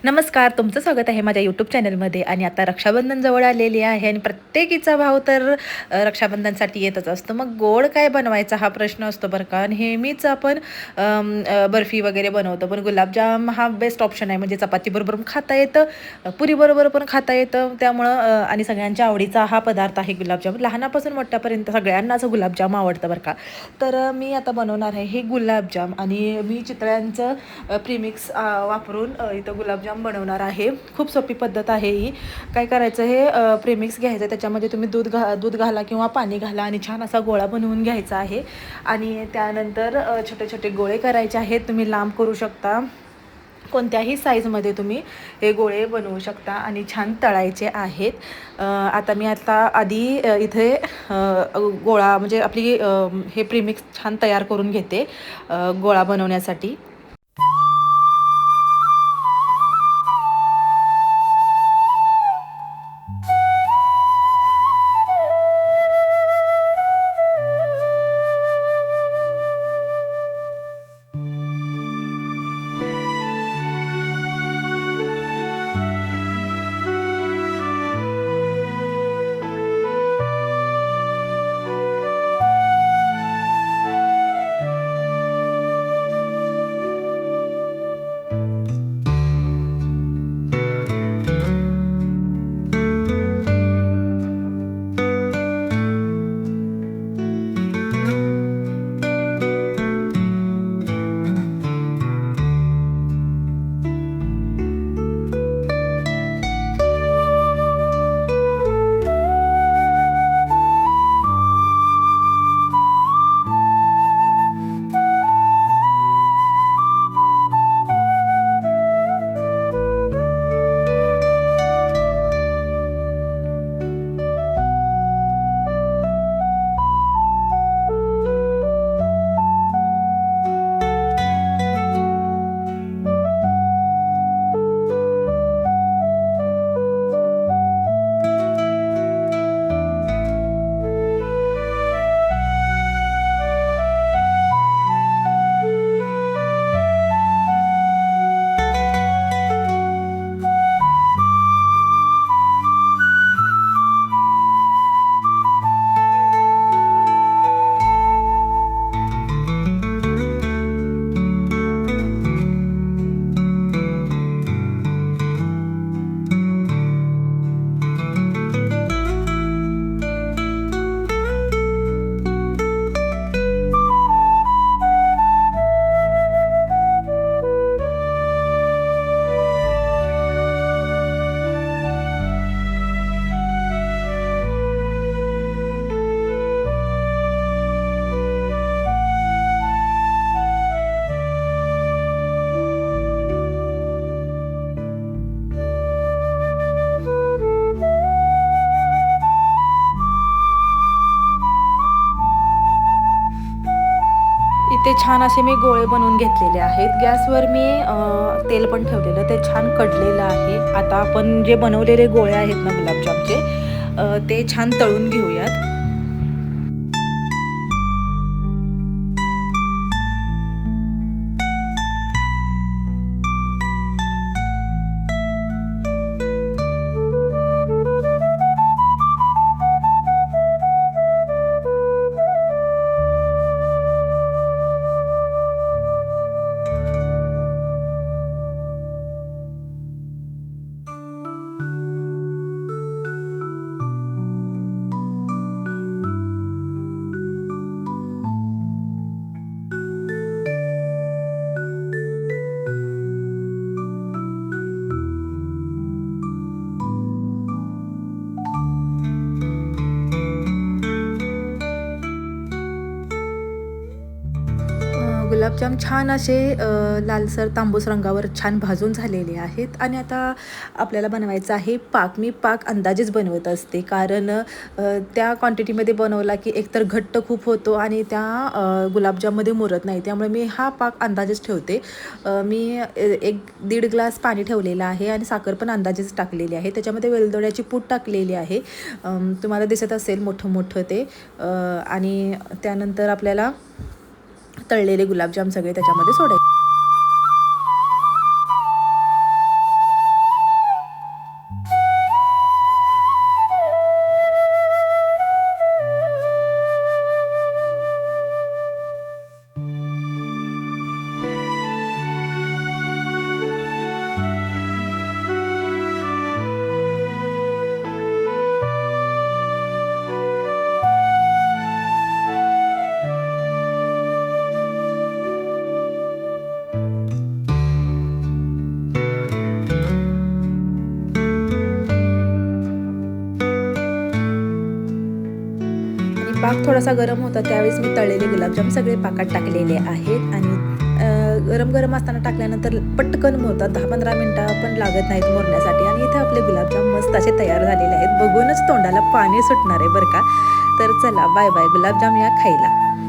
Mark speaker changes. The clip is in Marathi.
Speaker 1: नमस्कार, तुमचं स्वागत आहे माझ्या यूट्यूब चॅनलमध्ये. आणि आता रक्षाबंधन जवळ आलेली आहे आणि प्रत्येकीचा भाव तर रक्षाबंधनसाठी येतच असतो. मग गोड काय बनवायचा हा प्रश्न असतो बरं का. नेहमीच आपण बर्फी वगैरे बनवतो, पण गुलाबजाम हा बेस्ट ऑप्शन आहे. म्हणजे चपातीबरोबर पण खाता येतं, पुरीबरोबर पण खाता येतं. त्यामुळं आणि सगळ्यांच्या आवडीचा हा पदार्थ आहे गुलाबजाम. लहानापासून मोठ्यापर्यंत सगळ्यांनाच गुलाबजाम आवडतं बरं का. तर मी आता बनवणार आहे हे गुलाबजाम आणि मी चितळ्यांचं प्रीमिक्स वापरून इथं गुलाबजाम बनवणार आहे. खूप सोपी पद्धत आहे ही. काय करायचं, हे प्रेमिक्स घ्यायचं, त्याच्यामध्ये तुम्ही दूध घाला किंवा पाणी घाला आणि छान असा गोळा बनवून घ्यायचा आहे. आणि त्यानंतर छोटे छोटे गोळे करायचे आहेत. तुम्ही लांब करू शकता, कोणत्याही साईजमध्ये तुम्ही हे गोळे बनवू शकता आणि छान तळायचे आहेत. आता आधी इथे गोळा म्हणजे आपली हे प्रीमिक्स छान तयार करून घेते गोळा बनवण्यासाठी. इथे छान असे मी गोळे बनवून घेतलेले आहेत. गॅसवर मी तेल पण ठेवलेलं, ते छान कडलेलं आहे. आता आपण जे बनवलेले गोळे आहेत ना गुलाबजामचे, ते छान तळून घेऊयात. गुलाबजाम छान असे लालसर तांबूस रंगावर छान भाजून झालेले आहेत. आणि आता आपल्याला बनवायचं आहे पाक. मी पाक अंदाजेच बनवत असते, कारण त्या क्वांटिटीमध्ये बनवला की एकतर घट्ट खूप होतो आणि त्या गुलाबजाममध्ये मुरत नाही. त्यामुळे मी हा पाक अंदाजेच ठेवते. मी 1-1.5 ग्लास पाणी ठेवलेलं आहे आणि साखर पण अंदाजेच टाकलेली आहे. त्याच्यामध्ये वेलदोड्याची पूड टाकलेली आहे, तुम्हाला दिसत असेल मोठं मोठं ते. आणि त्यानंतर आपल्याला तळलेले गुलाबजाम सगळे त्याच्यामध्ये सोडायचे. पाक थोडासा गरम होता त्यावेळेस मी तळलेले गुलाबजाम सगळे पाकात टाकलेले आहेत आणि गरम गरम असताना टाकल्यानंतर पटकन मुरतात, 10-15 मिनटं पण लागत नाहीत मुरण्यासाठी. आणि इथे आपले गुलाबजाम मस्त असे तयार झालेले आहेत, बघूनच तोंडाला पाणी सुटणार आहे बरं का. तर चला बाय बाय, गुलाबजाम या खायला.